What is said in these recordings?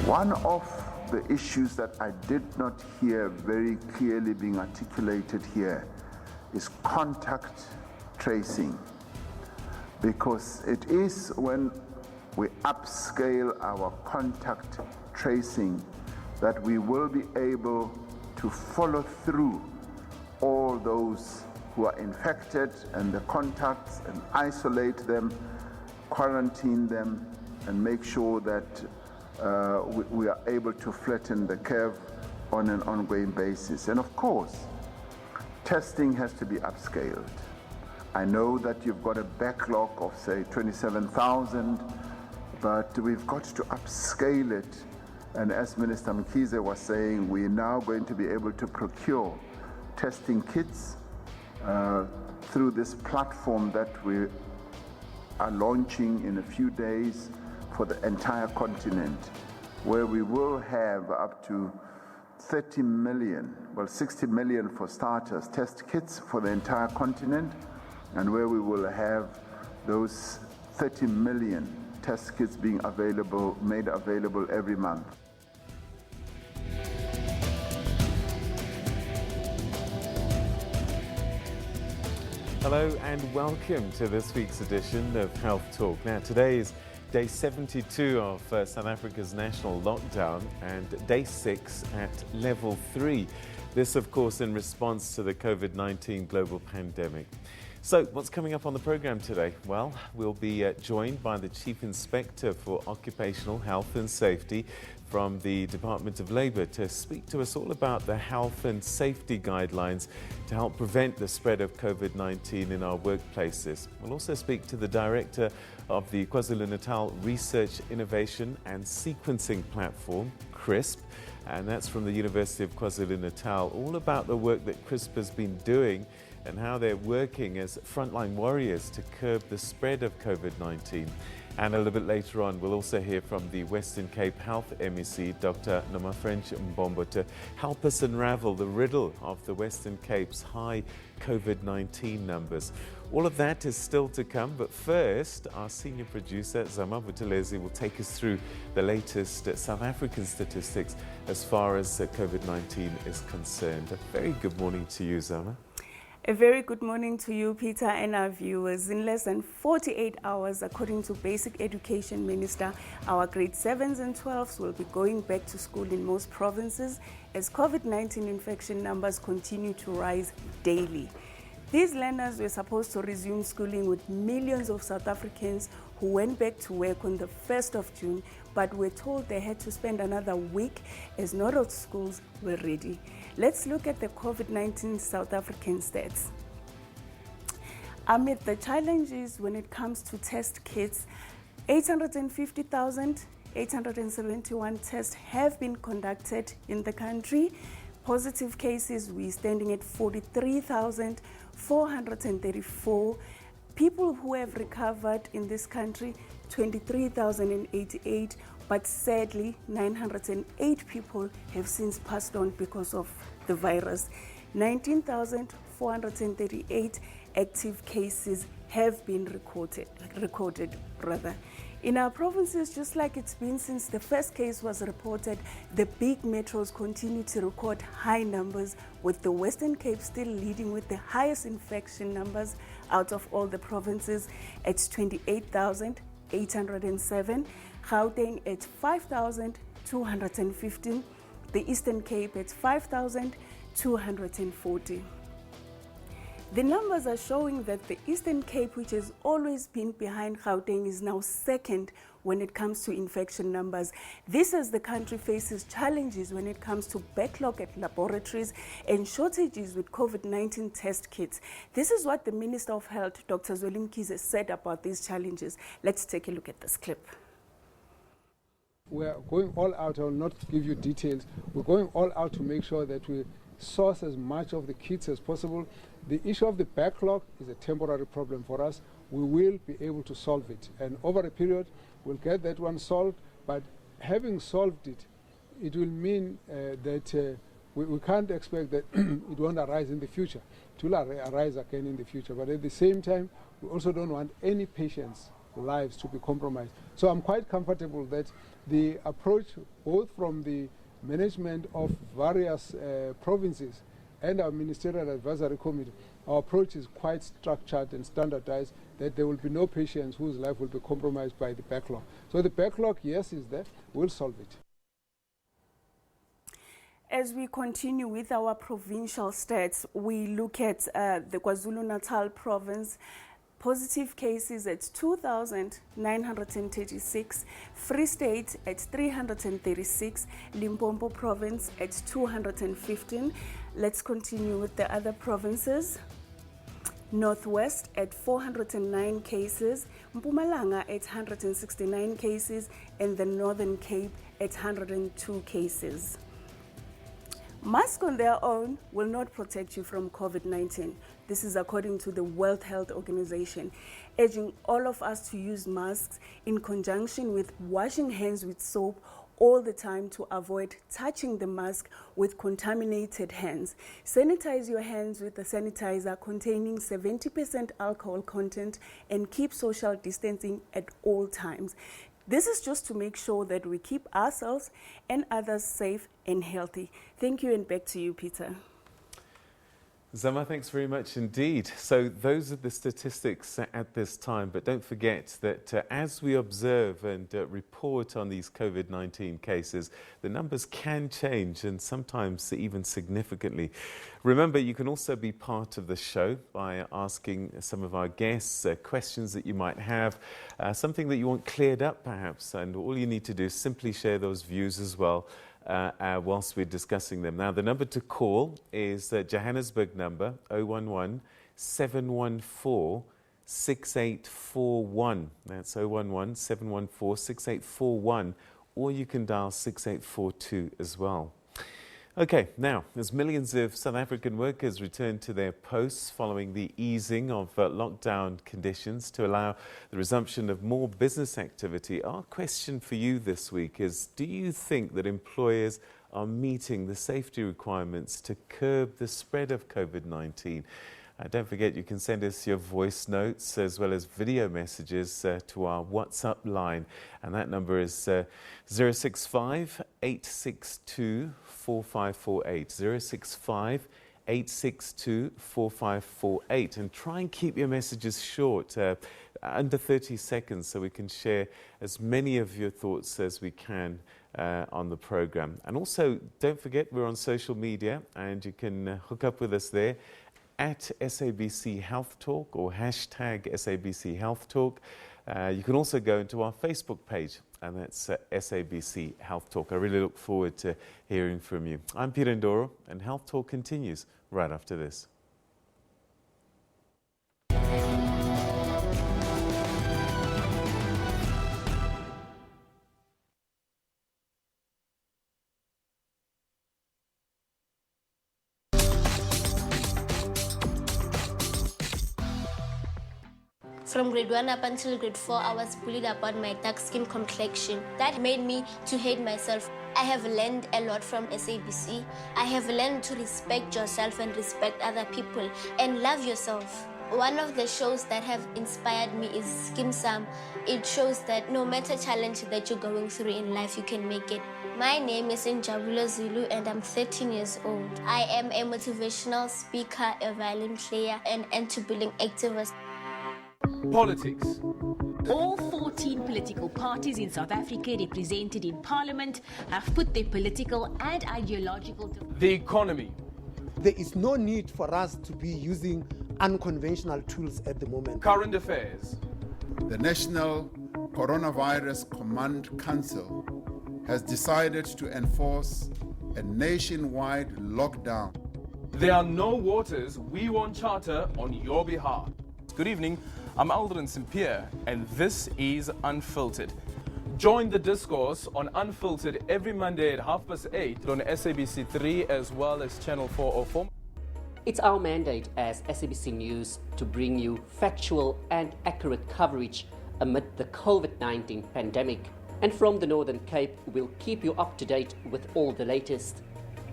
One of the issues that I did not hear very clearly being articulated here is contact tracing, because it is when we upscale our contact tracing that we will be able to follow through all those who are infected and the contacts and isolate them, quarantine them, and make sure that we are able to flatten the curve on an ongoing basis. And of course, testing has to be upscaled. I know that you've got a backlog of, say, 27,000, but we've got to upscale it. And as Minister Mkhize was saying, we're now going to be able to procure testing kits through this platform that we are launching in a few days for the entire continent, where we will have up to 30 million, well, 60 million for starters, test kits for the entire continent, and where we will have those 30 million test kits being available, made available every month. Hello and welcome to this week's edition of Health Talk. Now, today is day 72 of South Africa's national lockdown and day 6 at level 3. This, of course, in response to the COVID-19 global pandemic. So, what's coming up on the program today? Well, we'll be joined by the Chief Inspector for Occupational Health and Safety from the Department of Labour to speak to us all about the health and safety guidelines to help prevent the spread of COVID-19 in our workplaces. We'll also speak to the Director of the KwaZulu-Natal Research, Innovation and Sequencing Platform, CRISP, and that's from the University of KwaZulu-Natal, all about the work that CRISP has been doing and how they're working as frontline warriors to curb the spread of COVID-19. And a little bit later on, we'll also hear from the Western Cape Health MEC, Dr. Nomafrench Mbombo, to help us unravel the riddle of the Western Cape's high COVID-19 numbers. All of that is still to come, but first, our senior producer, Zama Buthelezi, will take us through the latest South African statistics as far as COVID-19 is concerned. A very good morning to you, Zama. A very good morning to you, Peter, and our viewers. In less than 48 hours, according to Basic Education Minister, our grade 7s and 12s will be going back to school in most provinces as COVID-19 infection numbers continue to rise daily. These learners were supposed to resume schooling with millions of South Africans who went back to work on the 1st of June, but were told they had to spend another week as not all schools were ready. Let's look at the COVID-19 South African stats. Amid the challenges when it comes to test kits, 850,871 tests have been conducted in the country. Positive cases, we're standing at 43,434. People who have recovered in this country, 23,088. But sadly, 908 people have since passed on because of the virus. 19,438 active cases have been recorded. In our provinces, just like it's been since the first case was reported, the big metros continue to record high numbers, with the Western Cape still leading with the highest infection numbers out of all the provinces at 28,807. Gauteng at 5,215, the Eastern Cape at 5,240. The numbers are showing that the Eastern Cape, which has always been behind Gauteng, is now second when it comes to infection numbers. This as the country faces challenges when it comes to backlog at laboratories and shortages with COVID-19 test kits. This is what the Minister of Health, Dr. Zweli Mkhize, said about these challenges. Let's take a look at this clip. We are going all out. I will not give you details. We're going all out to make sure that we source as much of the kits as possible. The issue of the backlog is a temporary problem for us. We will be able to solve it. And over a period, we'll get that one solved. But having solved it, it will mean that we can't expect that it won't arise in the future. It will arise again in the future. But at the same time, we also don't want any patients lives to be compromised. So I'm quite comfortable that the approach, both from the management of various provinces and our Ministerial Advisory Committee, our approach is quite structured and standardized, that there will be no patients whose life will be compromised by the backlog. So the backlog, yes, is there. We'll solve it. As we continue with our provincial stats, we look at the KwaZulu-Natal province. Positive cases at 2,936, Free State at 336, Limpopo province at 215. Let's continue with the other provinces. Northwest at 409 cases, Mpumalanga at 169 cases, and the Northern Cape at 102 cases. Masks on their own will not protect you from COVID-19. This is according to the World Health Organization, urging all of us to use masks in conjunction with washing hands with soap all the time to avoid touching the mask with contaminated hands. Sanitize your hands with a sanitizer containing 70% alcohol content and keep social distancing at all times. This is just to make sure that we keep ourselves and others safe and healthy. Thank you, and back to you, Peter. Zama, thanks very much indeed. So those are the statistics at this time, but don't forget that as we observe and report on these COVID-19 cases, the numbers can change, and sometimes even significantly. Remember, you can also be part of the show by asking some of our guests questions that you might have, something that you want cleared up perhaps, and all you need to do is simply share those views as well whilst we're discussing them. Now, the number to call is Johannesburg number 011 714 6841. That's 011 714 6841, or you can dial 6842 as well. Okay, now, as millions of South African workers return to their posts following the easing of lockdown conditions to allow the resumption of more business activity, our question for you this week is, do you think that employers are meeting the safety requirements to curb the spread of COVID-19? Don't forget, you can send us your voice notes as well as video messages to our WhatsApp line. And that number is 065 862 4548. 065 862 4548. And try and keep your messages short, under 30 seconds, so we can share as many of your thoughts as we can on the program. And also, don't forget, we're on social media and you can hook up with us there at SABC Health Talk or hashtag SABC Health Talk. You can also go into our Facebook page, and that's SABC Health Talk. I really look forward to hearing from you. I'm Peter Ndoro, and Health Talk continues right after this. From grade 1 up until grade 4, I was bullied about my dark skin complexion. That made me to hate myself. I have learned a lot from SABC. I have learned to respect yourself and respect other people and love yourself. One of the shows that have inspired me is Skim Sam. It shows that no matter challenge that you're going through in life, you can make it. My name is Njabula Zulu and I'm 13 years old. I am a motivational speaker, a violin player, and anti-bullying activist. Politics. All 14 political parties in South Africa represented in Parliament have put their political and ideological... The economy. There is no need for us to be using unconventional tools at the moment. Current affairs. The National Coronavirus Command Council has decided to enforce a nationwide lockdown. There are no waters we won't charter on your behalf. Good evening. I'm Aldrin Simpier, and this is Unfiltered. Join the discourse on Unfiltered every Monday at 8:30 on SABC 3 as well as Channel 404. It's our mandate as SABC News to bring you factual and accurate coverage amid the COVID-19 pandemic. And from the Northern Cape, we'll keep you up to date with all the latest.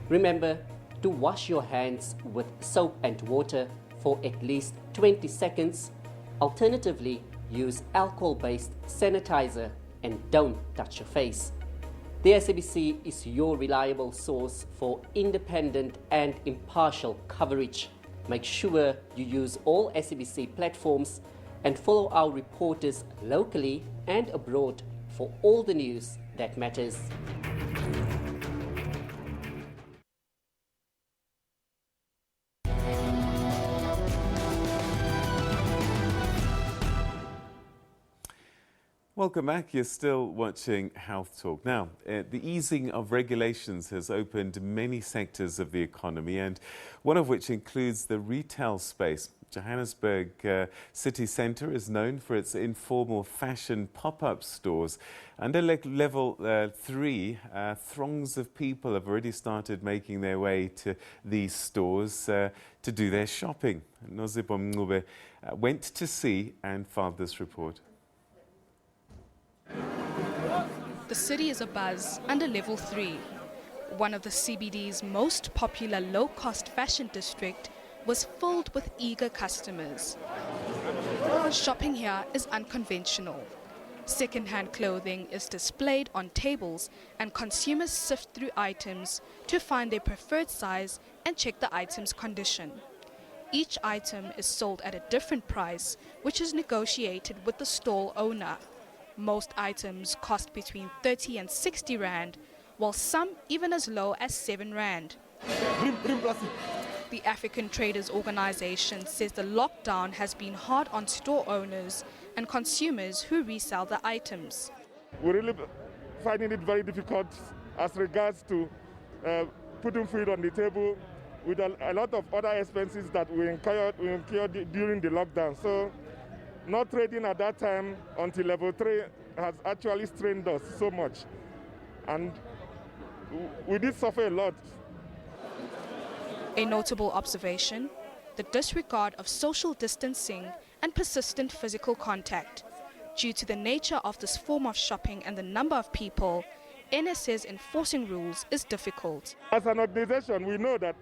Remember to wash your hands with soap and water for at least 20 seconds. Alternatively, use alcohol-based sanitizer, and don't touch your face. The SABC is your reliable source for independent and impartial coverage. Make sure you use all SABC platforms and follow our reporters locally and abroad for all the news that matters. Welcome back. You're still watching Health Talk. Now, the easing of regulations has opened many sectors of the economy, and one of which includes the retail space. Johannesburg city centre is known for its informal fashion pop-up stores. Under level 3, throngs of people have already started making their way to these stores to do their shopping. Nozipho Mncube went to see and filed this report. The city is abuzz under level 3. One of the CBD's most popular low-cost fashion district was filled with eager customers. Shopping here is unconventional. Second-hand clothing is displayed on tables and consumers sift through items to find their preferred size and check the item's condition. Each item is sold at a different price, which is negotiated with the stall owner. Most items cost between 30 and 60 rand, while some even as low as 7 rand. The African Traders Organization says the lockdown has been hard on store owners and consumers who resell the items. We're really finding it very difficult as regards to putting food on the table with a lot of other expenses that we incurred during the lockdown. So not trading at that time until level 3 has actually strained us so much. And we did suffer a lot. A notable observation, the disregard of social distancing and persistent physical contact. Due to the nature of this form of shopping and the number of people, NS's enforcing rules is difficult. As an organization, we know that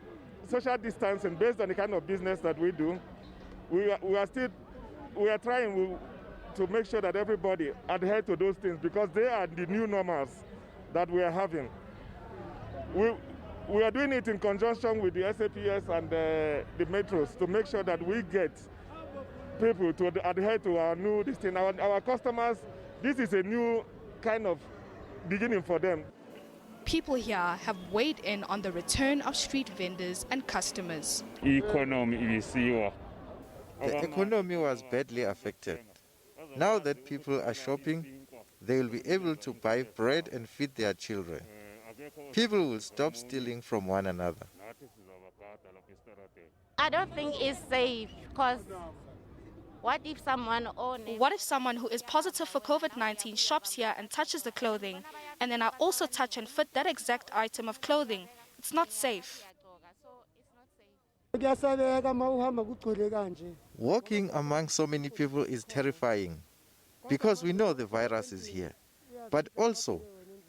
social distancing, based on the kind of business that we do, we are trying to make sure that everybody adhere to those things because they are the new normals that we are having. We are doing it in conjunction with the SAPS and the metros to make sure that we get people to adhere to our new thing. Our customers, this is a new kind of beginning for them. People here have weighed in on the return of street vendors and customers. The economy was badly affected. Now that people are shopping, they will be able to buy bread and feed their children. People will stop stealing from one another. I don't think it's safe because what if someone who is positive for COVID-19 shops here and touches the clothing, and then I also touch and fit that exact item of clothing? It's not safe. Walking among so many people is terrifying because we know the virus is here. But also,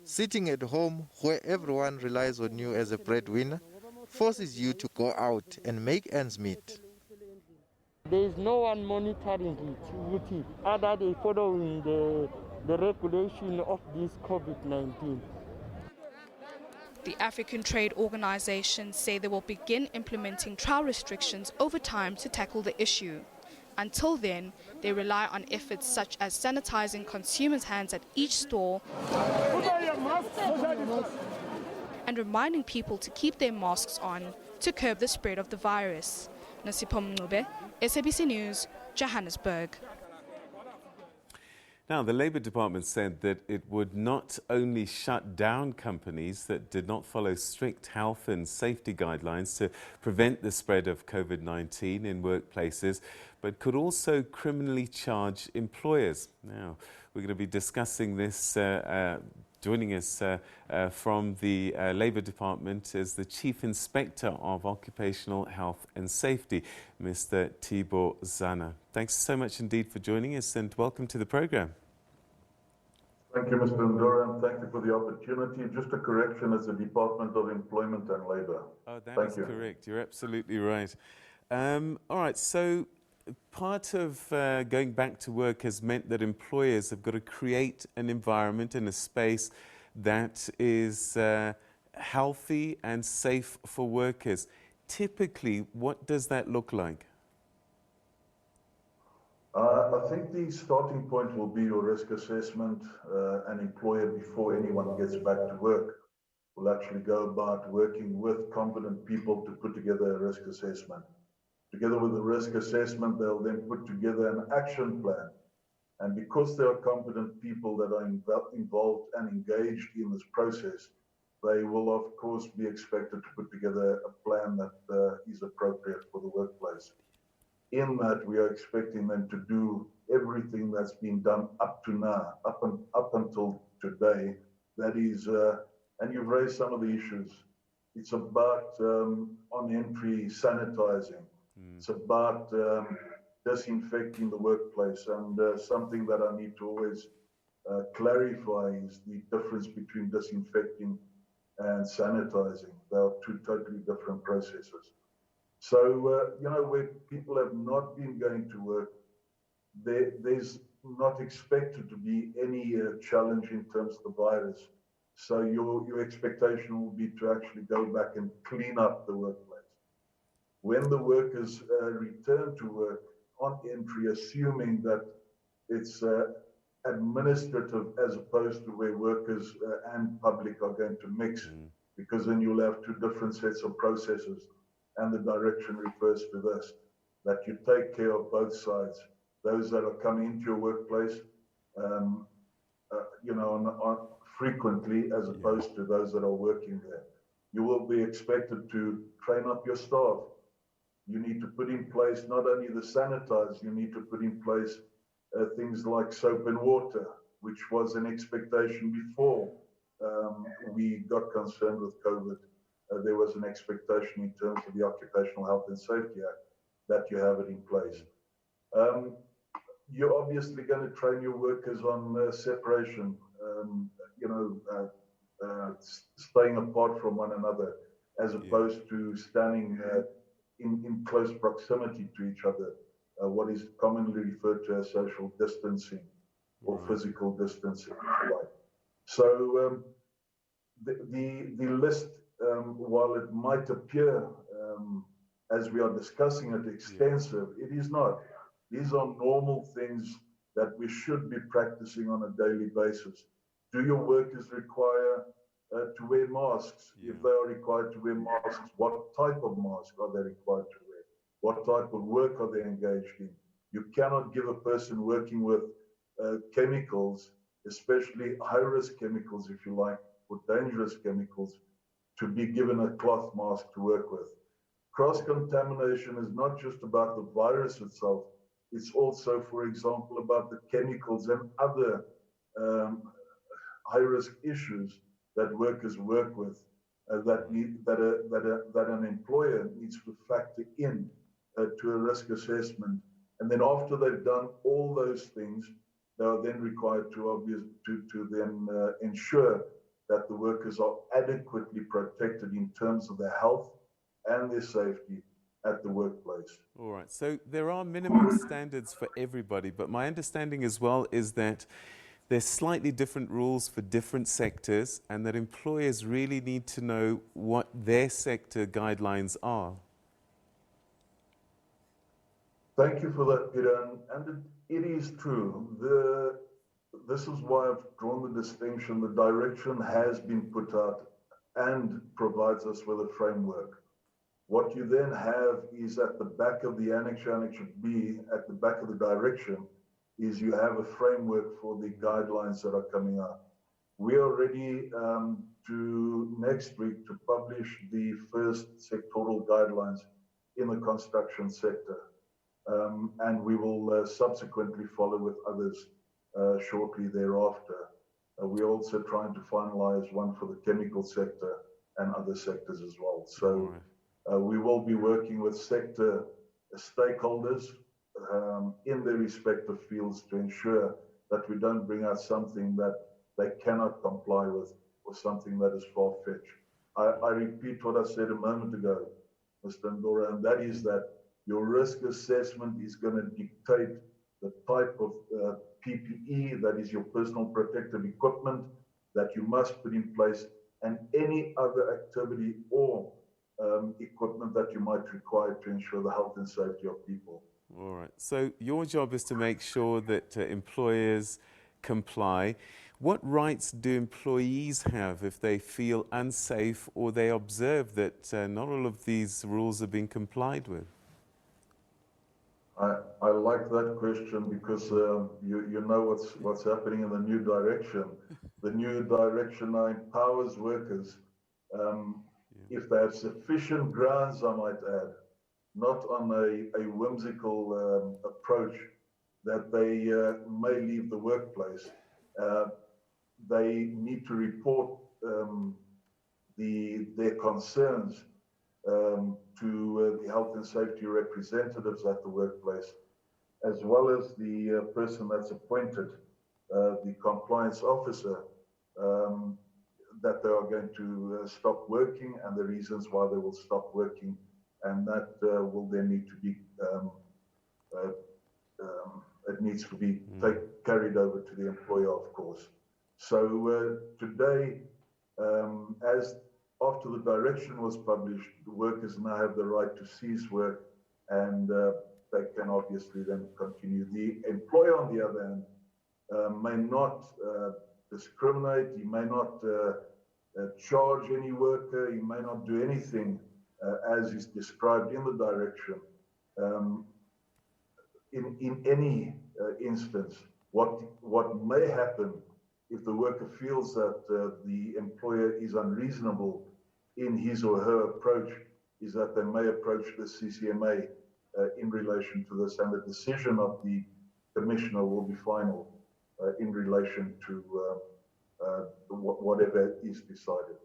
sitting at home where everyone relies on you as a breadwinner forces you to go out and make ends meet. There is no one monitoring it other than following the regulation of this COVID-19. The African Trade Organization say they will begin implementing trial restrictions over time to tackle the issue. Until then, they rely on efforts such as sanitizing consumers' hands at each store and reminding people to keep their masks on to curb the spread of the virus. Nozipho Mncube, SABC News, Johannesburg. Now, the Labour Department said that it would not only shut down companies that did not follow strict health and safety guidelines to prevent the spread of COVID-19 in workplaces, but could also criminally charge employers. Now, we're going to be discussing this. Joining us from the Labour Department is the Chief Inspector of Occupational Health and Safety, Mr. Thibo Zana. Thanks so much indeed for joining us and welcome to the programme. Thank you, Mr. Ndora, and thank you for the opportunity. Just a correction, it's the Department of Employment and Labour. Oh, that is correct. You're absolutely right. All right, so part of going back to work has meant that employers have got to create an environment and a space that is healthy and safe for workers. Typically, what does that look like? I think the starting point will be your risk assessment. An employer, before anyone gets back to work, will actually go about working with competent people to put together a risk assessment. Together with the risk assessment, they'll then put together an action plan. And because there are competent people that are involved and engaged in this process, they will, of course, be expected to put together a plan that is appropriate for the workplace. In that, we are expecting them to do everything that's been done up to now, up until today. That is, and you've raised some of the issues. It's about on entry sanitizing. It's about disinfecting the workplace. And something that I need to always clarify is the difference between disinfecting and sanitizing. They are two totally different processes. So, you know, where people have not been going to work, there's not expected to be any challenge in terms of the virus. So your expectation will be to actually go back and clean up the workplace. When the workers return to work on entry, assuming that it's administrative as opposed to where workers and public are going to mix, because then you'll have two different sets of processes. And the direction refers to this, that you take care of both sides. Those that are coming into your workplace, you know, frequently, as opposed to those that are working there. You will be expected to train up your staff. You need to put in place not only the sanitize, you need to put in place things like soap and water, which was an expectation before we got concerned with COVID. There was an expectation in terms of the Occupational Health and Safety Act that you have it in place. You're obviously going to train your workers on separation, you know, staying apart from one another, as opposed to standing in close proximity to each other, what is commonly referred to as social distancing or physical distancing, if you like. So the list, while it might appear, as we are discussing it, extensive, it is not. These are normal things that we should be practicing on a daily basis. Do your workers require to wear masks? If they are required to wear masks, what type of mask are they required to wear? What type of work are they engaged in? You cannot give a person working with chemicals, especially high-risk chemicals, if you like, or dangerous chemicals, to be given a cloth mask to work with. Cross-contamination is not just about the virus itself, it's also, for example, about the chemicals and other high-risk issues that workers work with, that an employer needs to factor in to a risk assessment. And then after they've done all those things, they are then required to then ensure that the workers are adequately protected in terms of their health and their safety at the workplace. All right, so there are minimum standards for everybody, but my understanding as well is that there's slightly different rules for different sectors and that employers really need to know what their sector guidelines are. Thank you for that, Peter. And it is true. This is why I've drawn the distinction. The direction has been put out and provides us with a framework. What you then have is at the back of the Annex B, at the back of the direction, is you have a framework for the guidelines that are coming out. We are ready to next week to publish the first sectoral guidelines in the construction sector. And we will subsequently follow with others shortly thereafter. We're also trying to finalize one for the chemical sector and other sectors as well. So we will be working with sector stakeholders in their respective fields to ensure that we don't bring out something that they cannot comply with or something that is far-fetched. I repeat what I said a moment ago, Mr. Ndora, and that is that Your risk assessment is going to dictate the type of PPE, that is your personal protective equipment, that you must put in place, and any other activity or equipment that you might require to ensure the health and safety of people. All right. So your job is to make sure that employers comply. What rights do employees have if they feel unsafe or they observe that not all of these rules are being complied with? I like that question because you know what's happening in the new direction. The new direction now empowers workers if they have sufficient grounds, I might add, not on a whimsical approach that they may leave the workplace. They need to report their concerns to the health and safety representatives at the workplace, as well as the person that's appointed, the compliance officer, that they are going to stop working and the reasons why they will stop working, and that will then need to be it needs to be carried over to the employer, of course. So today, as after the direction was published, the workers now have the right to cease work, and they can obviously then continue. The employer, on the other hand, may not discriminate, he may not charge any worker, he may not do anything as is described in the direction. In any instance, what may happen if the worker feels that the employer is unreasonable in his or her approach is that they may approach the CCMA in relation to this, and the decision of the commissioner will be final in relation to whatever is decided.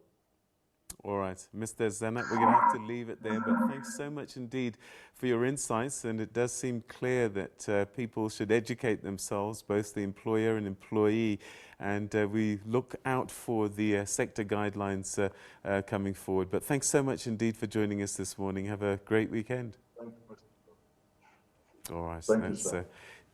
All right, Mr. Zanak, we're going to have to leave it there, but thanks so much indeed for your insights, and it does seem clear that people should educate themselves, both the employer and employee, and we look out for the sector guidelines coming forward. But thanks so much indeed for joining us this morning. Have a great weekend. Thank you, Mr. All right, Thank that's you,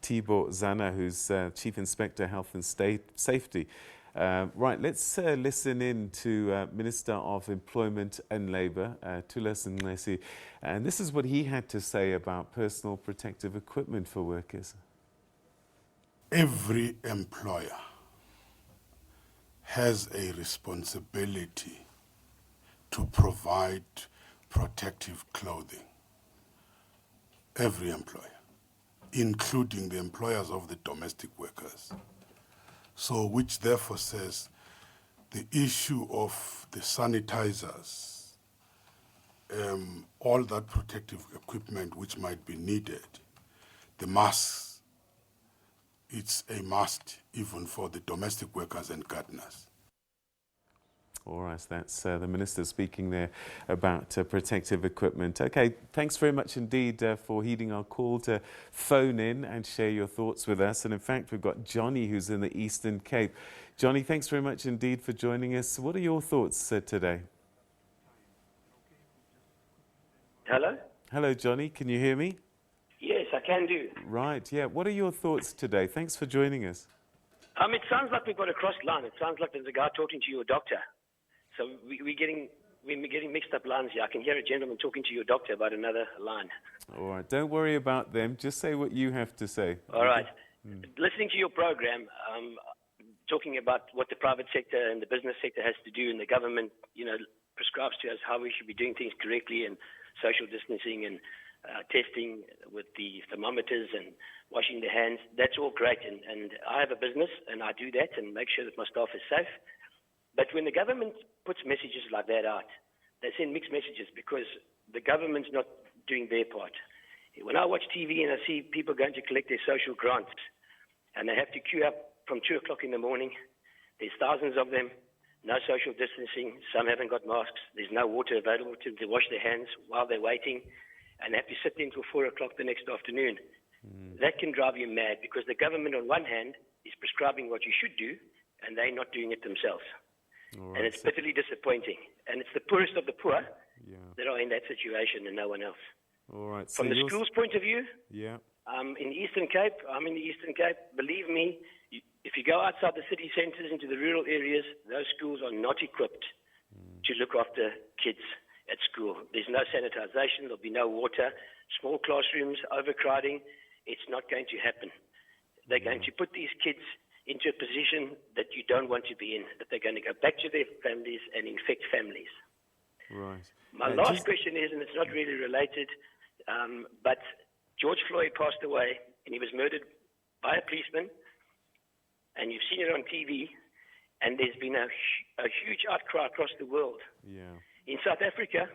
Thibaut Zana, who's Chief Inspector Health and Safety. Right, let's listen in to Minister of Employment and Labour, Thulas Nxesi, and this is what he had to say about personal protective equipment for workers. Every employer has a responsibility to provide protective clothing. Every employer, including the employers of the domestic workers. So, which therefore says the issue of the sanitizers, all that protective equipment which might be needed, the masks, it's a must even for the domestic workers and gardeners. All right, that's the Minister speaking there about protective equipment. Okay, thanks very much indeed for heeding our call to phone in and share your thoughts with us. And in fact, we've got Johnny who's in the Eastern Cape. Johnny, thanks very much indeed for joining us. What are your thoughts today? Hello? Hello, Johnny. Can you hear me? Yes, I can do. Right, yeah. What are your thoughts today? Thanks for joining us. It sounds like we've got a crossed line. It sounds like there's a guy talking to your doctor. So we're getting mixed up lines here. I can hear a gentleman talking to your doctor about another line. All right, don't worry about them. Just say what you have to say. All right. Listening to your program, talking about what the private sector and the business sector has to do, and the government, prescribes to us how we should be doing things correctly, and social distancing and testing with the thermometers and washing their hands. That's all great, and I have a business and I do that and make sure that my staff is safe. But when the government puts messages like that out, they send mixed messages because the government's not doing their part. When I watch TV and I see people going to collect their social grants and they have to queue up from 2 o'clock in the morning, there's thousands of them, no social distancing, some haven't got masks, there's no water available to wash their hands while they're waiting, and they have to sit there until 4 o'clock the next afternoon. That can drive you mad because the government on one hand is prescribing what you should do and they're not doing it themselves. Right. And it's bitterly disappointing. And it's the poorest of the poor that are in that situation and no one else. All right. From the school's point of view, yeah. In the Eastern Cape, I'm in the Eastern Cape. Believe me, if you go outside the city centres into the rural areas, those schools are not equipped to look after kids at school. There's no sanitisation, there'll be no water, small classrooms, overcrowding. It's not going to happen. They're going to put these kids into a position that you don't want to be in, that they're going to go back to their families and infect families. Right. My last question is, and it's not really related, but George Floyd passed away and he was murdered by a policeman, and you've seen it on TV, and there's been a huge outcry across the world. Yeah. In South Africa,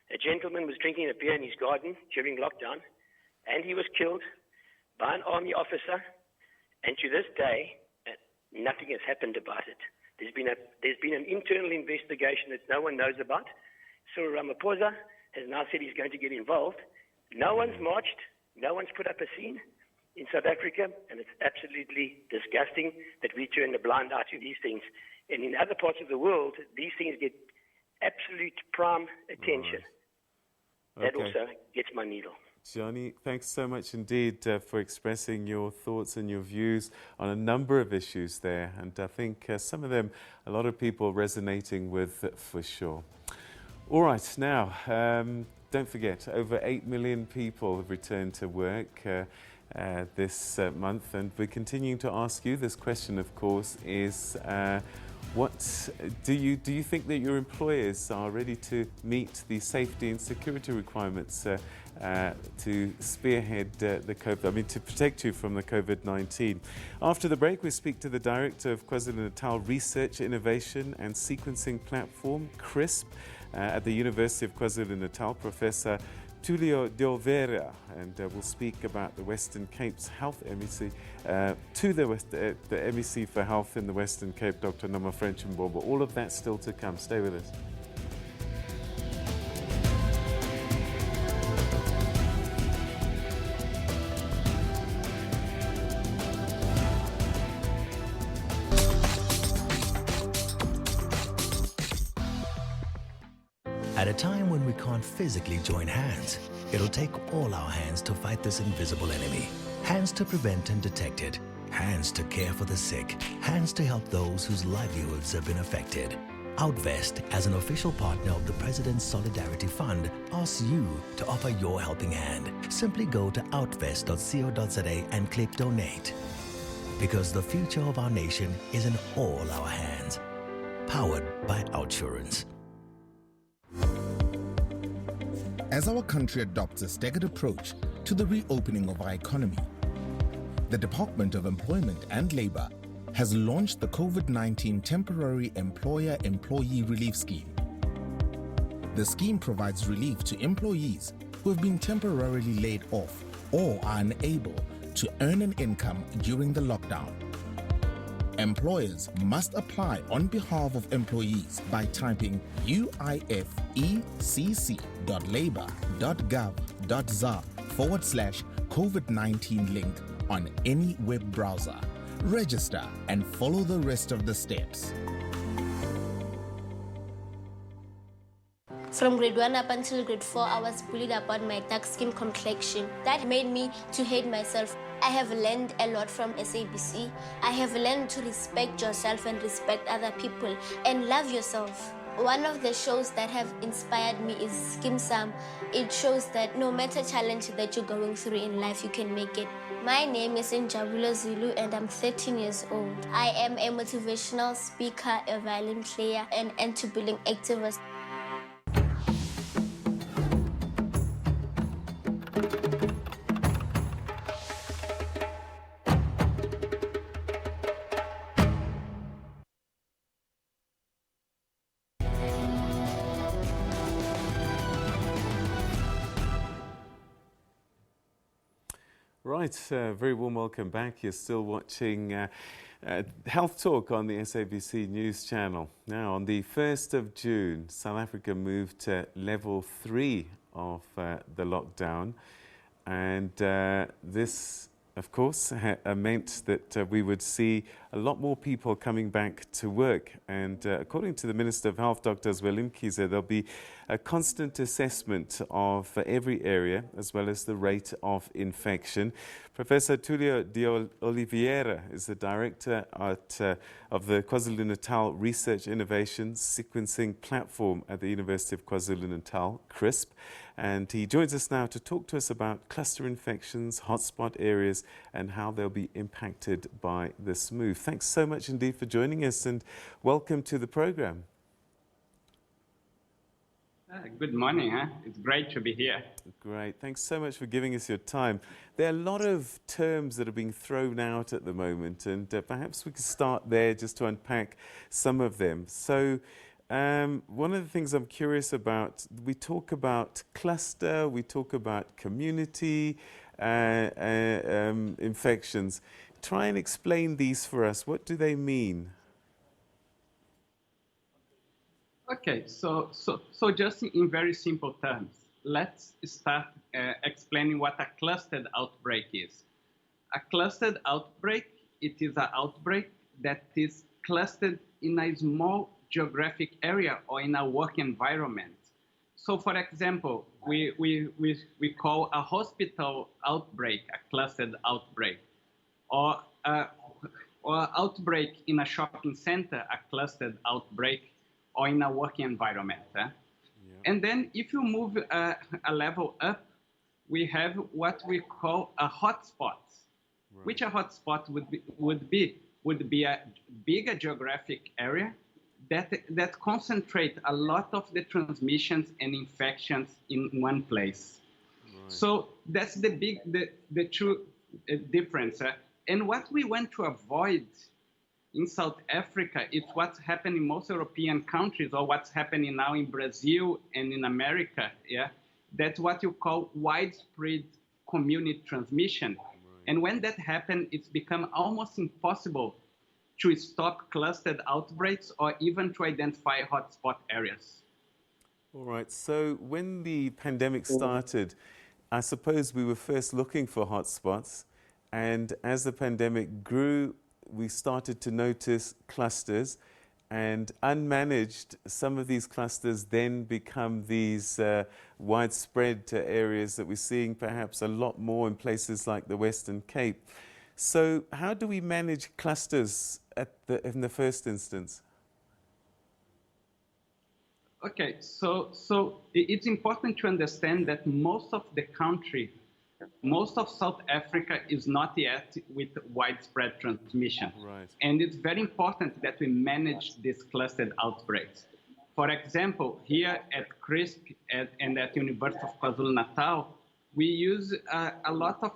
a gentleman was drinking a beer in his garden during lockdown, and he was killed by an army officer, and to this day, nothing has happened about it. There's been an internal investigation that no one knows about. Cyril Ramaphosa has now said he's going to get involved. No one's marched, no one's put up a scene in South Africa, and it's absolutely disgusting that we turn a blind eye to these things. And in other parts of the world, these things get absolute prime attention. Right. That also gets my needle. Johnny, thanks so much indeed for expressing your thoughts and your views on a number of issues there. And I think some of them, a lot of people resonating with for sure. All right, now, don't forget, over 8 million people have returned to work this month. And we're continuing to ask you this question, of course, is what do you think that your employers are ready to meet the safety and security requirements to spearhead to protect you from the COVID-19? After the break, we speak to the Director of KwaZulu-Natal Research, Innovation and Sequencing Platform, CRISP, at the University of KwaZulu-Natal, Professor Tulio de Oliveira, and we'll speak about the Western Cape's Health MEC, the MEC for Health in the Western Cape, Dr. Noma French-Mbombo. All of that still to come. Stay with us. At a time when we can't physically join hands, it'll take all our hands to fight this invisible enemy. Hands to prevent and detect it. Hands to care for the sick. Hands to help those whose livelihoods have been affected. Outvest, as an official partner of the President's Solidarity Fund, asks you to offer your helping hand. Simply go to outvest.co.za and click Donate. Because the future of our nation is in all our hands. Powered by Outsurance. As our country adopts a staggered approach to the reopening of our economy, the Department of Employment and Labour has launched the COVID-19 Temporary Employer-Employee Relief Scheme. The scheme provides relief to employees who have been temporarily laid off or are unable to earn an income during the lockdown. Employers must apply on behalf of employees by typing uifecc.labour.gov.za/COVID-19 link on any web browser. Register and follow the rest of the steps. From grade 1 up until grade 4, I was bullied about my dark skin complexion. That made me to hate myself. I have learned a lot from SABC. I have learned to respect yourself and respect other people and love yourself. One of the shows that have inspired me is Skim Sam. It shows that no matter challenge that you're going through in life, you can make it. My name is Njabula Zulu and I'm 13 years old. I am a motivational speaker, a violin player, and anti-bullying activist. Right, very warm welcome back. You're still watching Health Talk on the SABC News channel. Now, on the 1st of June, South Africa moved to level 3 of the lockdown, and this of course, meant that we would see a lot more people coming back to work. And according to the Minister of Health, Dr. Zwelim Kize, there'll be a constant assessment of every area as well as the rate of infection. Professor Tulio de Oliveira is the director of the KwaZulu-Natal Research Innovation Sequencing Platform at the University of KwaZulu-Natal, CRISP. And he joins us now to talk to us about cluster infections, hotspot areas, and how they'll be impacted by this move. Thanks so much indeed for joining us, and welcome to the program. Good morning. It's great to be here. Great. Thanks so much for giving us your time. There are a lot of terms that are being thrown out at the moment, and perhaps we could start there just to unpack some of them. So, one of the things I'm curious about, we talk about cluster, we talk about community infections. Try and explain these for us. What do they mean? Okay, so just in very simple terms, let's start explaining what a clustered outbreak is. A clustered outbreak, it is an outbreak that is clustered in a small geographic area or in a work environment. So, for example, we call a hospital outbreak a clustered outbreak, or outbreak in a shopping center, a clustered outbreak, or in a working environment. Yeah. And then if you move a level up, we have what we call a hotspot, which a hotspot would be a bigger geographic area that concentrate a lot of the transmissions and infections in one place. Right. So that's the true difference. And what we want to avoid in South Africa is what's happening in most European countries, or what's happening now in Brazil and in America. Yeah, that's what you call widespread community transmission. Right. And when that happens, it's become almost impossible to stop clustered outbreaks or even to identify hotspot areas. All right, so when the pandemic started, I suppose we were first looking for hotspots, and as the pandemic grew, we started to notice clusters, and unmanaged, some of these clusters then become these widespread areas that we're seeing perhaps a lot more in places like the Western Cape. So how do we manage clusters in the first instance? Okay, so it's important to understand that most of the country, most of South Africa is not yet with widespread transmission. Right. And it's very important that we manage these clustered outbreaks. For example, here at CRISP and at University of KwaZulu-Natal, we use a lot of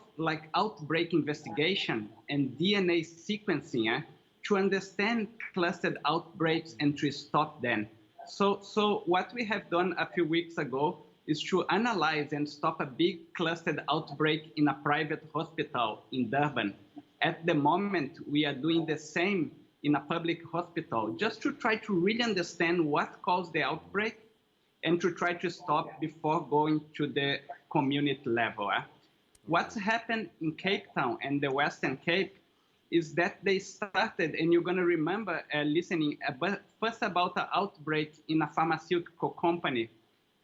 outbreak investigation and DNA sequencing to understand clustered outbreaks and to stop them. So what we have done a few weeks ago is to analyze and stop a big clustered outbreak in a private hospital in Durban. At the moment, we are doing the same in a public hospital, just to try to really understand what caused the outbreak and to try to stop before going to the community level. What's happened in Cape Town and the Western Cape is that they started, and you're going to remember listening first about an outbreak in a pharmaceutical company,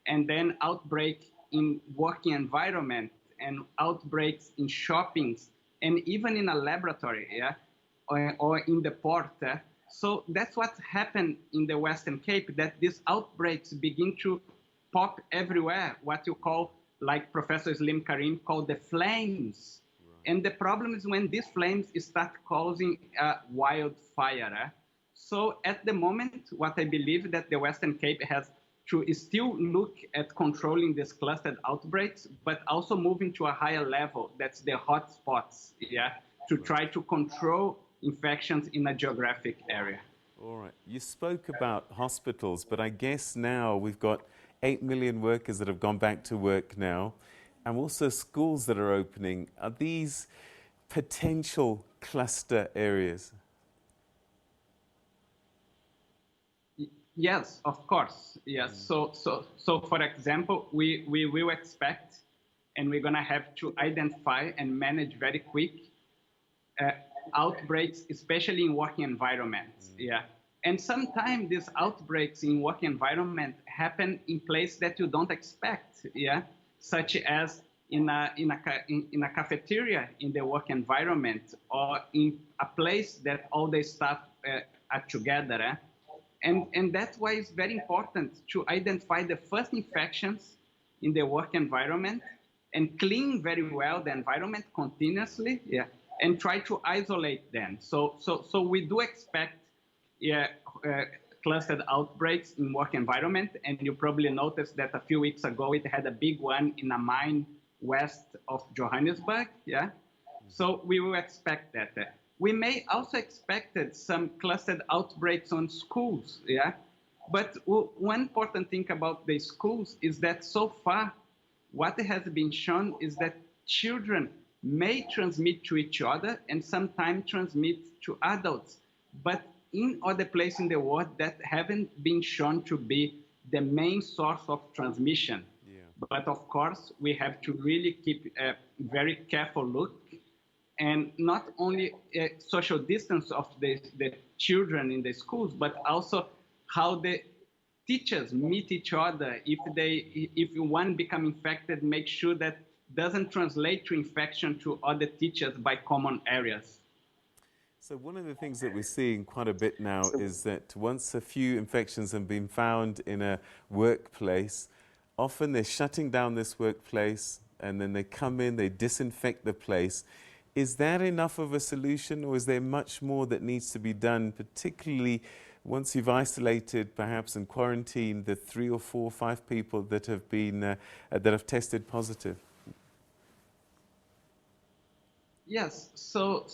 and then outbreak in working environment, and outbreaks in shoppings, and even in a laboratory, or in the port. So that's what happened in the Western Cape, that these outbreaks begin to pop everywhere, what you call, like Professor Slim Karim called the flames. Right. And the problem is when these flames start causing wildfire. So at the moment, what I believe that the Western Cape has to still look at controlling these clustered outbreaks, but also moving to a higher level, that's the hotspots, to try to control infections in a geographic area. All right. You spoke about hospitals, but I guess now we've got 8 million workers that have gone back to work now, and also schools that are opening. Are these potential cluster areas? Yes, of course. Yes. So for example, we will expect, and we're going to have to identify and manage very quick outbreaks, especially in working environments. Yeah. And sometimes these outbreaks in work environment happen in places that you don't expect, yeah, such as in a cafeteria in the work environment, or in a place that all the staff are together. And that's why it's very important to identify the first infections in the work environment and clean very well the environment continuously, yeah, and try to isolate them. So we do expect clustered outbreaks in work environment, and you probably noticed that a few weeks ago it had a big one in a mine west of Johannesburg, yeah? So we will expect that. We may also expect some clustered outbreaks on schools, yeah? But one important thing about the schools is that so far, what has been shown is that children may transmit to each other and sometimes transmit to adults, but in other places in the world that haven't been shown to be the main source of transmission. Yeah. But of course, we have to really keep a very careful look, and not only social distance of the children in the schools, but also how the teachers meet each other. If one become infected, make sure that doesn't translate to infection to other teachers by common areas. So one of the things that we're seeing quite a bit now is that once a few infections have been found in a workplace, often they're shutting down this workplace and then they come in, they disinfect the place. Is that enough of a solution, or is there much more that needs to be done, particularly once you've isolated perhaps and quarantined the 3 or 4 or 5 people that have been that have tested positive? Yes, so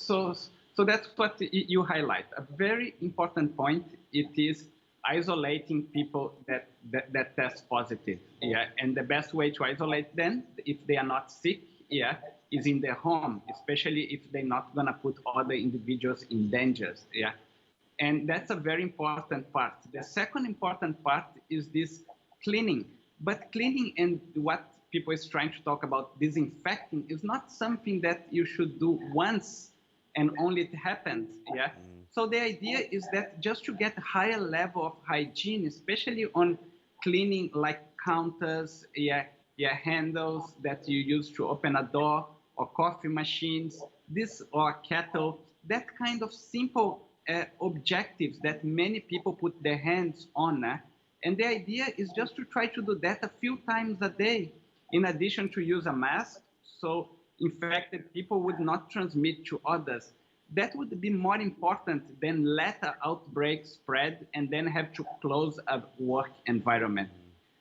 that's what you highlight. A very important point, it is isolating people that test positive. Yeah, and the best way to isolate them, if they are not sick, yeah, is in their home, especially if they're not gonna put other individuals in danger. Yeah, and that's a very important part. The second important part is this cleaning. But cleaning and what people is trying to talk about disinfecting is not something that you should do once and only it happens, yeah? So the idea is that just to get a higher level of hygiene, especially on cleaning like counters, handles that you use to open a door, or coffee machines, or a kettle, that kind of simple objectives that many people put their hands on. And the idea is just to try to do that a few times a day, in addition to use a mask, so infected people would not transmit to others. That would be more important than let an outbreak spread and then have to close a work environment.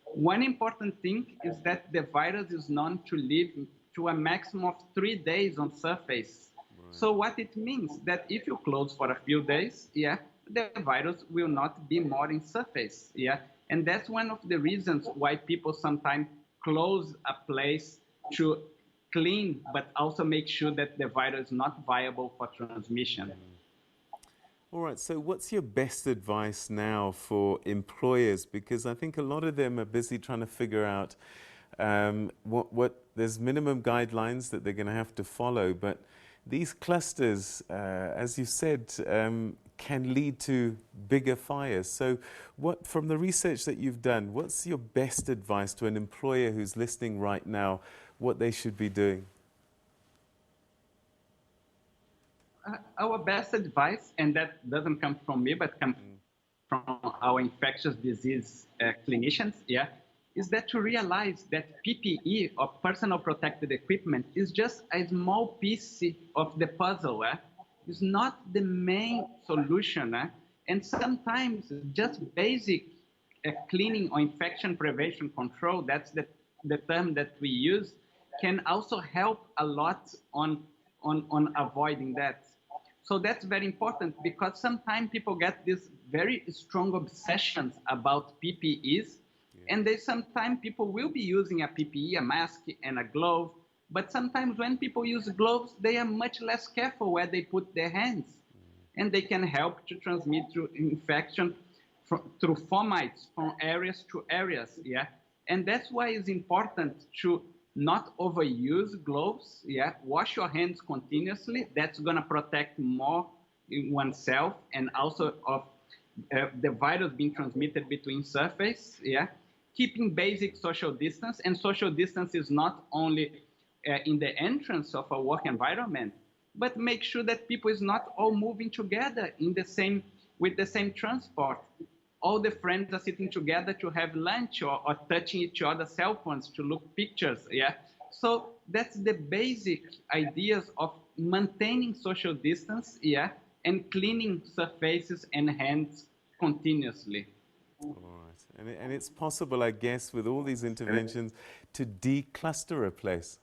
One important thing is that the virus is known to live to a maximum of 3 days on surface. Right. So what it means that if you close for a few days, yeah, the virus will not be more in surface, yeah? And that's one of the reasons why people sometimes close a place to clean, but also make sure that the virus is not viable for transmission. All right, so what's your best advice now for employers? Because I think a lot of them are busy trying to figure out there's minimum guidelines that they're going to have to follow, but these clusters, as you said, can lead to bigger fires. So from the research that you've done, what's your best advice to an employer who's listening right now, what they should be doing? Our best advice, and that doesn't come from me, but comes from our infectious disease clinicians, yeah, is that to realize that PPE, or personal protective equipment, is just a small piece of the puzzle. It's not the main solution. And sometimes just basic cleaning or infection prevention control, that's the term that we use, can also help a lot on avoiding that. So that's very important, because sometimes people get these very strong obsessions about PPEs, and sometimes people will be using a PPE, a mask, and a glove, but sometimes when people use gloves, they are much less careful where they put their hands, and they can help to transmit through infection through fomites from areas to areas, yeah? And that's why it's important to not overuse gloves. Yeah, wash your hands continuously. That's going to protect more in oneself and also of the virus being transmitted between surface. Yeah, keeping basic social distance, and social distance is not only in the entrance of a work environment, but make sure that people is not all moving together in the same with the same transport. All the friends are sitting together to have lunch or touching each other's cell phones to look pictures. Yeah, so that's the basic ideas of maintaining social distance. Yeah, and cleaning surfaces and hands continuously. All right, and it's possible, I guess, with all these interventions, to decluster a place.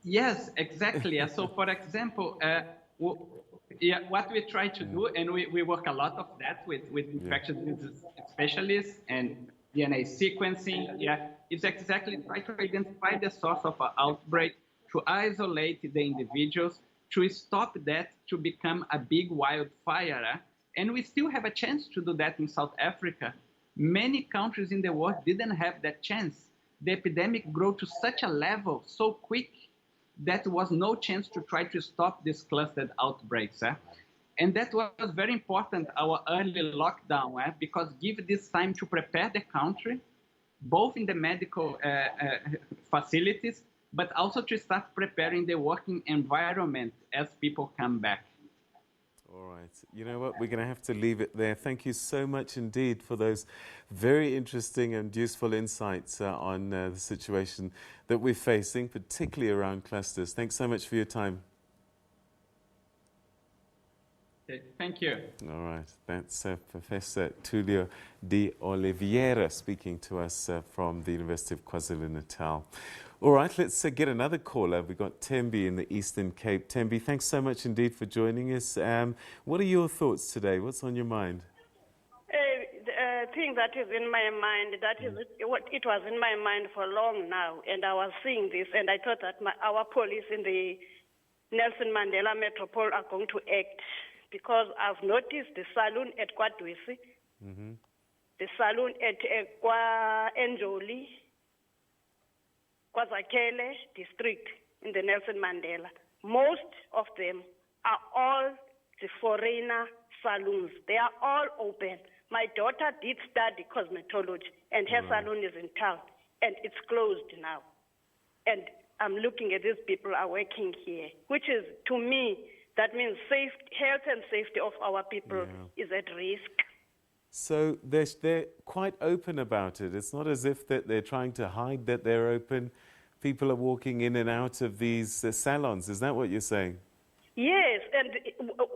Yes, exactly. So, for example, what we try to do, and we work a lot of that with infectious disease specialists and DNA sequencing, is exactly try to identify the source of an outbreak, to isolate the individuals, to stop that to become a big wildfire. And we still have a chance to do that in South Africa. Many countries in the world didn't have that chance. The epidemic grew to such a level so quick that was no chance to try to stop these clustered outbreaks. And that was very important, our early lockdown, because give this time to prepare the country, both in the medical facilities, but also to start preparing the working environment as people come back. All right. You know what? We're going to have to leave it there. Thank you so much indeed for those very interesting and useful insights on the situation that we're facing, particularly around clusters. Thanks so much for your time. Okay, thank you. All right. That's Professor Tulio de Oliveira speaking to us from the University of KwaZulu-Natal. All right, let's get another caller. We've got Tembi in the Eastern Cape. Tembi, thanks so much indeed for joining us. What are your thoughts today? What's on your mind? The thing that is in my mind, that is what it was in my mind for long now, and I was seeing this, and I thought that our police in the Nelson Mandela Metropole are going to act, because I've noticed the saloon at Kwadwisi, the saloon at Enjoli, KwaZakele district in the Nelson Mandela. Most of them are all the foreigner saloons. They are all open. My daughter did study cosmetology, and her salon is in town, and it's closed now. And I'm looking at these people are working here, which is, to me, that means health and safety of our people is at risk. So they're quite open about it. It's not as if that they're trying to hide that they're open. People are walking in and out of these salons. Is that what you're saying? Yes, and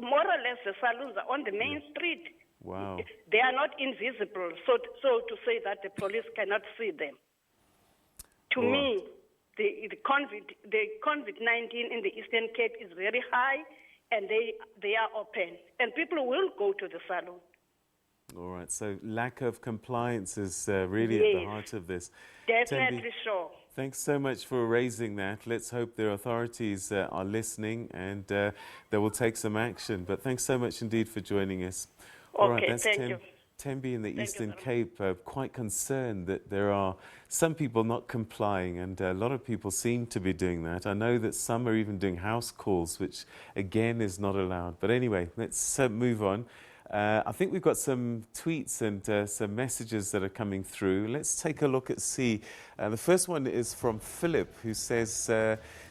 more or less the salons are on the main street. Wow. They are not invisible, so to say that the police cannot see them. To me, the COVID-19 in the Eastern Cape is very high, and they are open, and people will go to the salon. All right, so lack of compliance is really at the heart of this. Definitely sure. Thanks so much for raising that. Let's hope the authorities are listening and they will take some action. But thanks so much indeed for joining us. All right, that's thank you. Tembi in the Eastern Cape, quite concerned that there are some people not complying, and a lot of people seem to be doing that. I know that some are even doing house calls, which again is not allowed. But anyway, let's move on. I think we've got some tweets and some messages that are coming through. Let's take a look at the first one is from Philip, who says,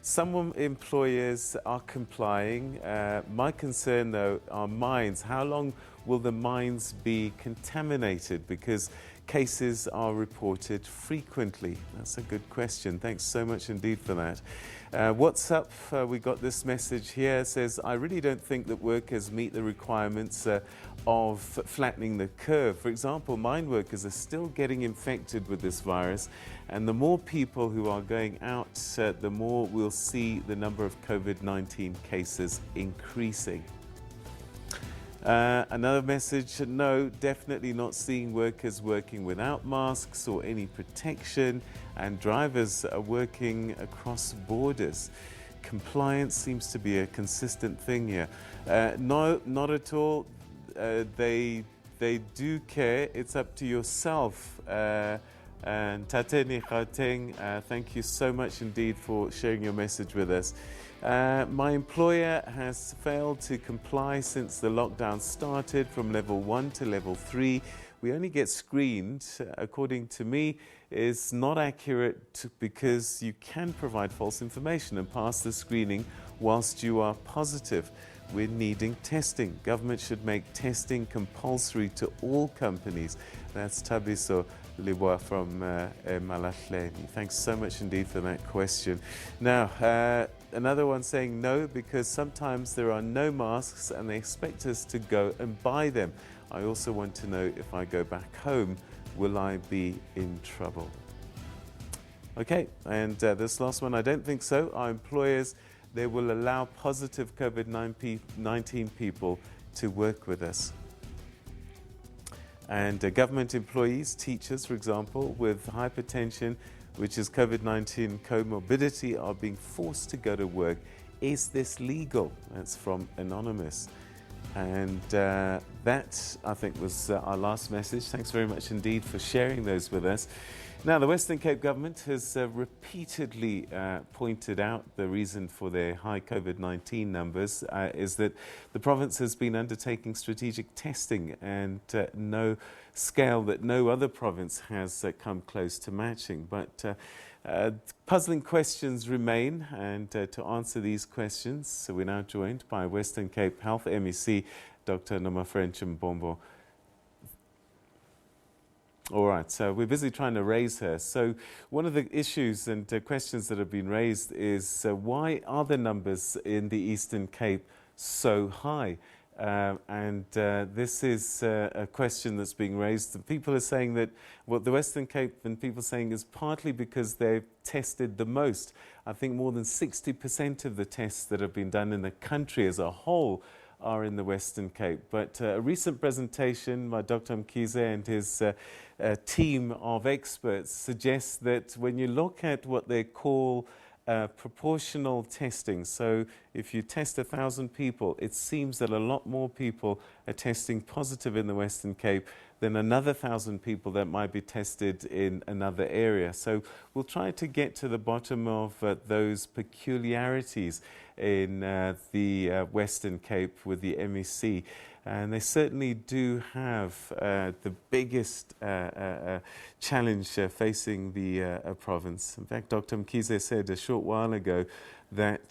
some employers are complying. My concern, though, are mines. How long will the mines be contaminated? Because cases are reported frequently. That's a good question. Thanks so much indeed for that. What's up? We got this message here. It says, I really don't think that workers meet the requirements of flattening the curve. For example, mine workers are still getting infected with this virus, and the more people who are going out, the more we'll see the number of COVID-19 cases increasing. Another message, no, definitely not seeing workers working without masks or any protection, and drivers are working across borders. Compliance seems to be a consistent thing here. No, not at all. They do care. It's up to yourself And Tateni Gauteng, thank you so much indeed for sharing your message with us. My employer has failed to comply since the lockdown started from level 1 to level 3. We only get screened, according to me, is not accurate because you can provide false information and pass the screening whilst you are positive. We're needing testing. Government should make testing compulsory to all companies. That's Tabiso Liwa from Malahleni. Thanks so much indeed for that question. Now, another one saying no because sometimes there are no masks and they expect us to go and buy them. I also want to know if I go back home, will I be in trouble? Okay, and this last one, I don't think so. Our employers, they will allow positive COVID-19 people to work with us. And government employees, teachers, for example, with hypertension, which is COVID-19 comorbidity, are being forced to go to work. Is this legal? That's from Anonymous. And that, I think, was our last message. Thanks very much indeed for sharing those with us. Now, the Western Cape government has repeatedly pointed out the reason for their high COVID-19 numbers is that the province has been undertaking strategic testing and no scale that no other province has come close to matching. But puzzling questions remain, and to answer these questions, so we're now joined by Western Cape Health MEC, Dr. Nomafrench Mbombo. All right, so we're busy trying to raise her. So one of the issues and questions that have been raised is why are the numbers in the Eastern Cape so high? This is a question that's being raised. People are saying that what the Western Cape and people are saying is partly because they've tested the most. I think more than 60% of the tests that have been done in the country as a whole are in the Western Cape. But a recent presentation by Dr. Mkhize and his team of experts suggests that when you look at what they call proportional testing, so if you test 1,000 people, it seems that a lot more people are testing positive in the Western Cape than another 1,000 people that might be tested in another area. So we'll try to get to the bottom of those peculiarities in the Western Cape with the MEC. And they certainly do have the biggest challenge facing the province. In fact, Dr. Mkhize said a short while ago that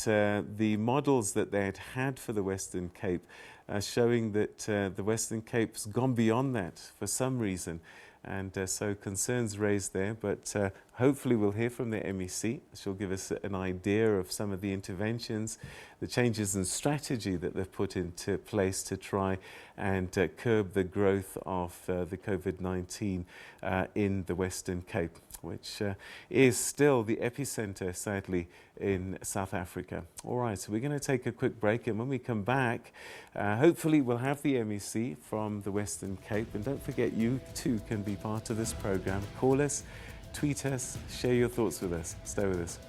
the models that they had for the Western Cape are showing that the Western Cape's gone beyond that for some reason. And so concerns raised there, but hopefully we'll hear from the MEC. She'll give us an idea of some of the interventions, the changes in strategy that they've put into place to try and curb the growth of the COVID-19 in the Western Cape, which is still the epicenter, sadly, in South Africa. All right, so we're going to take a quick break, and when we come back, hopefully we'll have the MEC from the Western Cape. And don't forget, you too can be part of this program. Call us, tweet us, share your thoughts with us. Stay with us.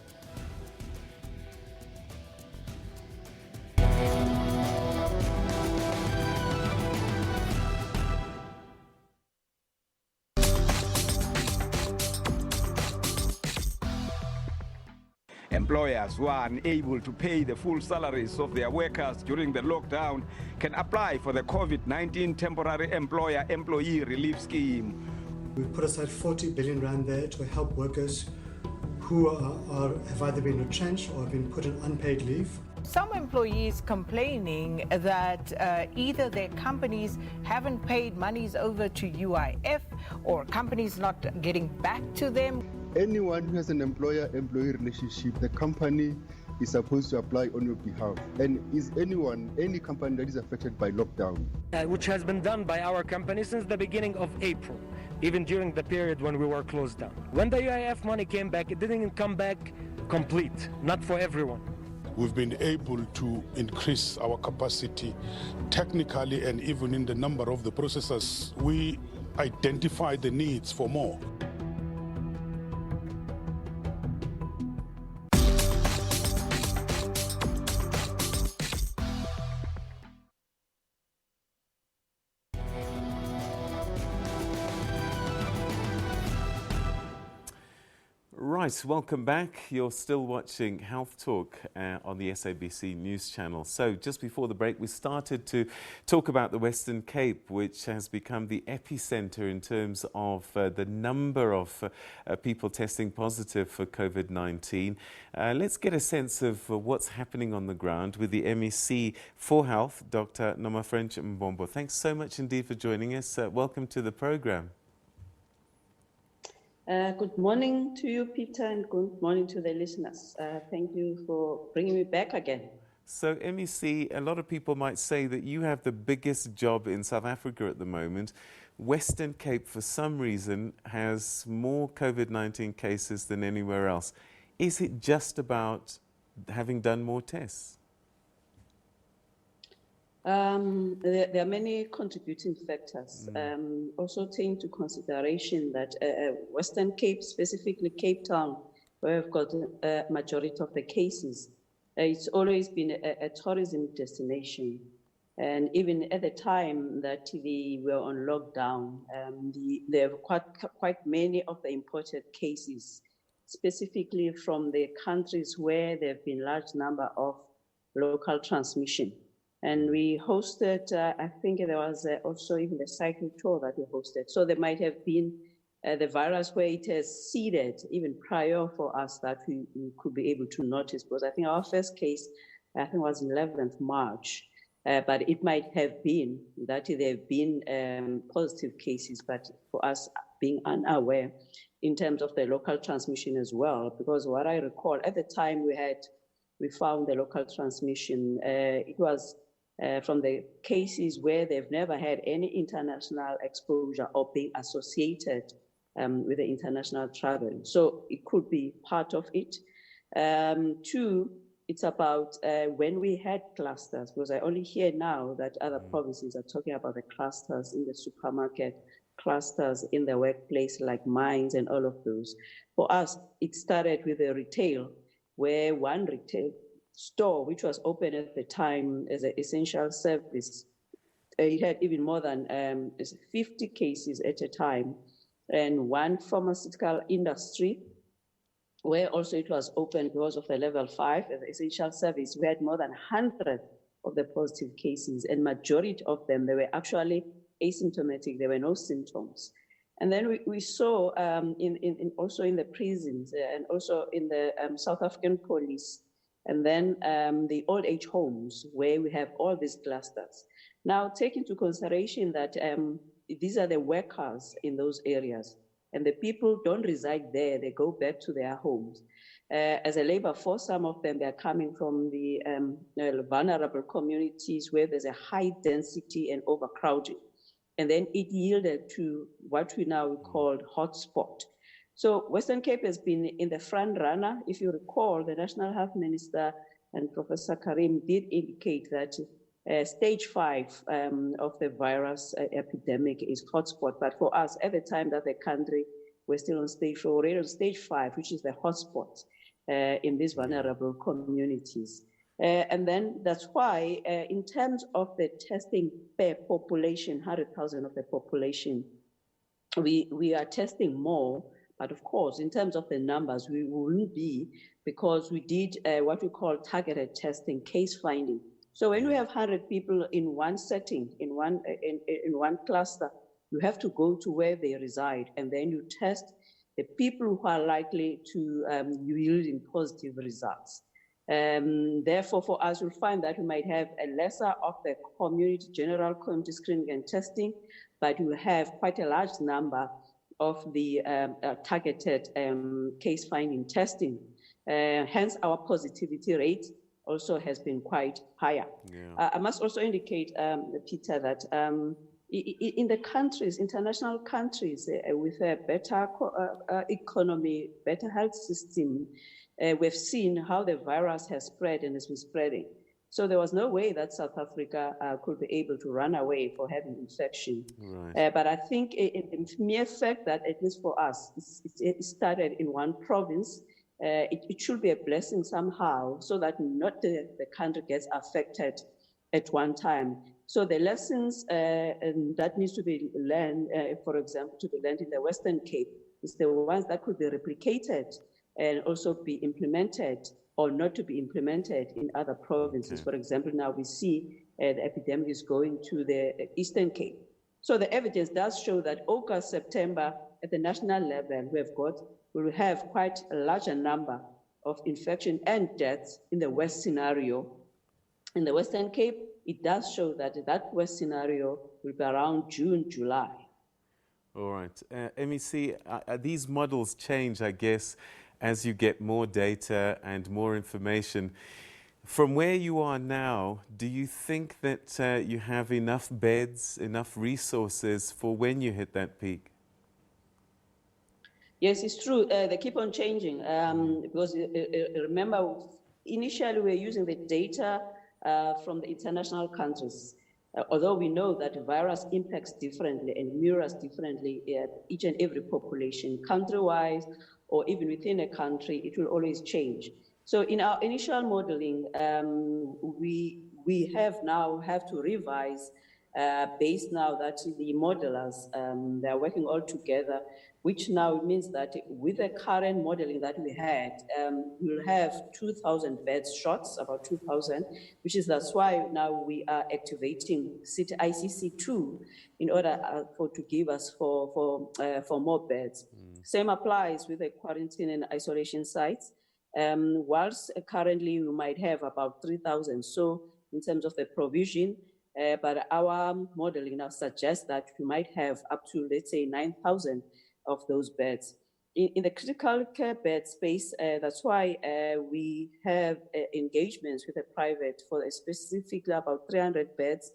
Employers who are unable to pay the full salaries of their workers during the lockdown can apply for the COVID-19 Temporary Employee Relief Scheme. We put aside 40 billion rand there to help workers who have either been retrenched or have been put on unpaid leave. Some employees complaining that either their companies haven't paid monies over to UIF or companies not getting back to them. Anyone who has an employer-employee relationship, the company is supposed to apply on your behalf. And is any company that is affected by lockdown? Which has been done by our company since the beginning of April, even during the period when we were closed down. When the UIF money came back, it didn't come back complete, not for everyone. We've been able to increase our capacity technically and even in the number of the processors. We identify the needs for more. Right, welcome back. You're still watching Health Talk on the SABC News Channel. So just before the break, we started to talk about the Western Cape, which has become the epicenter in terms of the number of people testing positive for COVID-19. Let's get a sense of what's happening on the ground with the MEC for Health, Dr. Noma French Mbombo. Thanks so much indeed for joining us. Welcome to the program. Good morning to you, Peter, and good morning to the listeners. Thank you for bringing me back again. So, MEC, a lot of people might say that you have the biggest job in South Africa at the moment. Western Cape, for some reason, has more COVID-19 cases than anywhere else. Is it just about having done more tests? There are many contributing factors. Also take into consideration that Western Cape, specifically Cape Town, where we've got a majority of the cases, it's always been a tourism destination. And even at the time that we were on lockdown, there were quite many of the imported cases, specifically from the countries where there have been large number of local transmission. And we hosted, I think there was also even the cycle tour that we hosted. So there might have been the virus where it has seeded even prior for us that we could be able to notice. Because I think our first case, I think was 11th March. But it might have been that there have been positive cases, but for us being unaware in terms of the local transmission as well. Because what I recall at the time we found the local transmission, it was from the cases where they've never had any international exposure or being associated with the international travel. So it could be part of it. Two, it's about when we had clusters, because I only hear now that other provinces are talking about the clusters in the supermarket, clusters in the workplace like mines and all of those. For us, it started with the retail, where one retail store, which was open at the time as an essential service, it had even more than 50 cases at a time, and one pharmaceutical industry, where also it was open because of the level 5 as an essential service. We had more than 100 of the positive cases, and majority of them, they were actually asymptomatic. There were no symptoms. And then we saw also in the prisons and also in the South African police, and then the old age homes where we have all these clusters. Now, take into consideration that these are the workers in those areas, and the people don't reside there, they go back to their homes. As a labor force, some of them, they're coming from the vulnerable communities where there's a high density and overcrowding. And then it yielded to what we now call hotspot. So Western Cape has been in the front runner. If you recall, the National Health Minister and Professor Karim did indicate that stage 5 of the virus epidemic is hotspot. But for us, at the time that the country was still on stage 4, we're on stage 5, which is the hotspot in these vulnerable communities. And then that's why, in terms of the testing per population, 100,000 of the population, we are testing more. But of course, in terms of the numbers, we wouldn't be, because we did what we call targeted testing, case finding. So when we have 100 people in one setting, in one cluster, you have to go to where they reside, and then you test the people who are likely to yield in positive results. Therefore, for us, we'll find that we might have a lesser of the general community screening and testing, but we have quite a large number of the targeted case finding testing. Hence, our positivity rate also has been quite higher. Yeah. I must also indicate, Peter, that in the countries, international countries, with a better economy, better health system, we've seen how the virus has spread and has been spreading. So there was no way that South Africa could be able to run away for having infection. Right. But I think the mere fact that, at least for us, it started in one province, it should be a blessing somehow, so that not the country gets affected at one time. So the lessons that needs to be learned, for example, to be learned in the Western Cape, is the ones that could be replicated and also be implemented or not to be implemented in other provinces. For example, now we see the epidemic is going to the Eastern Cape. So the evidence does show that August, September, at the national level, we will have quite a larger number of infection and deaths in the West scenario. In the Western Cape, it does show that that West scenario will be around June, July. All right. MEC, these models change, I guess, as you get more data and more information. From where you are now, do you think that you have enough beds, enough resources for when you hit that peak? Yes, it's true. They keep on changing because remember, initially we were using the data from the international countries. Although we know that the virus impacts differently and mirrors differently each and every population, country-wise or even within a country, it will always change. So in our initial modeling, we have to revise based now that the modelers, they're working all together, which now means that with the current modeling that we had, we'll have 2,000 beds shots, about 2,000, that's why now we are activating ICC2 in order to give us for more beds. Same applies with the quarantine and isolation sites. Whilst currently we might have about 3,000 so in terms of the provision, but our modeling now suggests that we might have up to, let's say, 9,000 of those beds. In the critical care bed space, that's why we have engagements with the private for specifically about 300 beds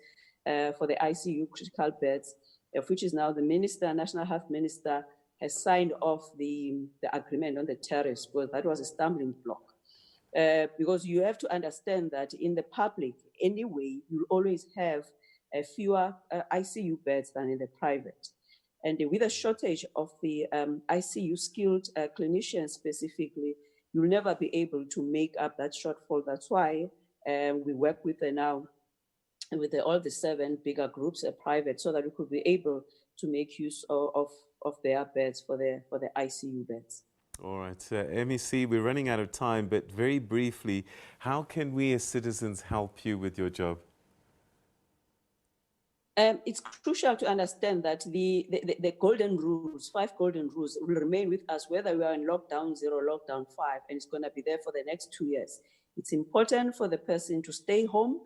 for the ICU critical beds, of which is now the minister, National Health Minister, has signed off the agreement on the tariffs, because that was a stumbling block. Because you have to understand that in the public, anyway, you always have fewer ICU beds than in the private. And with a shortage of the ICU skilled clinicians specifically, you'll never be able to make up that shortfall. That's why we work with all the 7 bigger groups, private, so that we could be able to make use of their beds for the ICU beds. All right. MEC, we're running out of time, but very briefly, how can we as citizens help you with your job? It's crucial to understand that the golden rules, 5 golden rules, will remain with us whether we are in lockdown 0 or lockdown 5, and it's going to be there for the next 2 years. It's important for the person to stay home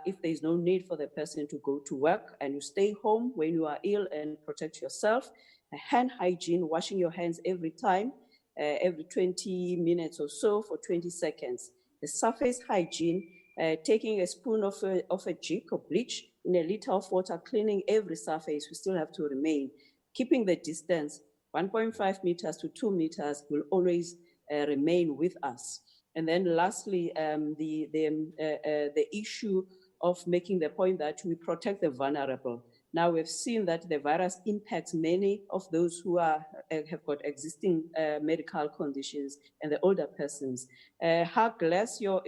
if there is no need for the person to go to work, and you stay home when you are ill and protect yourself. Hand hygiene, washing your hands every time, every 20 minutes or so for 20 seconds. The surface hygiene, taking a spoon of a jig or bleach in a liter of water, cleaning every surface, we still have to remain. Keeping the distance, 1.5 meters to 2 meters, will always remain with us. And then lastly, the issue of making the point that we protect the vulnerable. Now we've seen that the virus impacts many of those who have got existing medical conditions and the older persons. Hug less your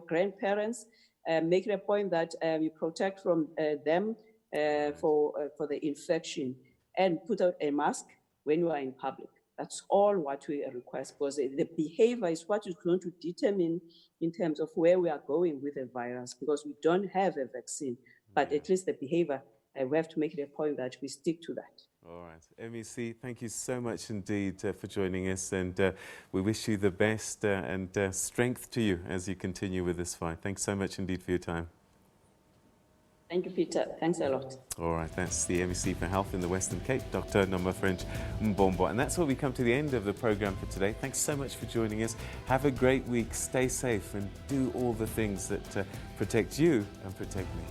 grandparents. Make it a point that you protect from them for the infection, and put out a mask when you are in public. That's all what we request, because the behavior is what is going to determine in terms of where we are going with the virus, because we don't have a vaccine, but at least the behavior, we have to make it a point that we stick to that. All right. MEC, thank you so much indeed for joining us, and we wish you the best and strength to you as you continue with this fight. Thanks so much indeed for your time. Thank you, Peter. Thanks a lot. All right, that's the MEC for Health in the Western Cape, Dr. Noma French Mbombo. And that's where we come to the end of the programme for today. Thanks so much for joining us. Have a great week, stay safe, and do all the things that protect you and protect me.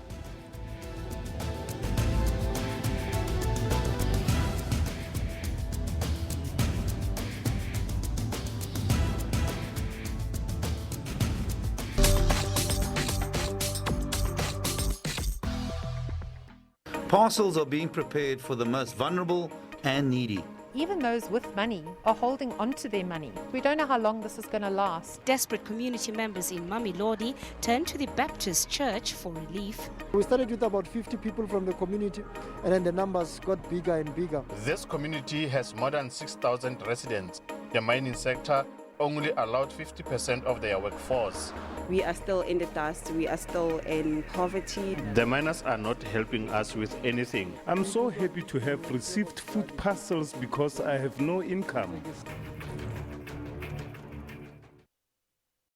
Parcels are being prepared for the most vulnerable and needy. Even those with money are holding on to their money. We don't know how long this is going to last. Desperate community members in Mamelodi turned to the Baptist Church for relief. We started with about 50 people from the community, and then the numbers got bigger and bigger. This community has more than 6,000 residents. The mining sector only allowed 50% of their workforce. We are still in the dust, we are still in poverty. The miners are not helping us with anything. I'm so happy to have received food parcels because I have no income.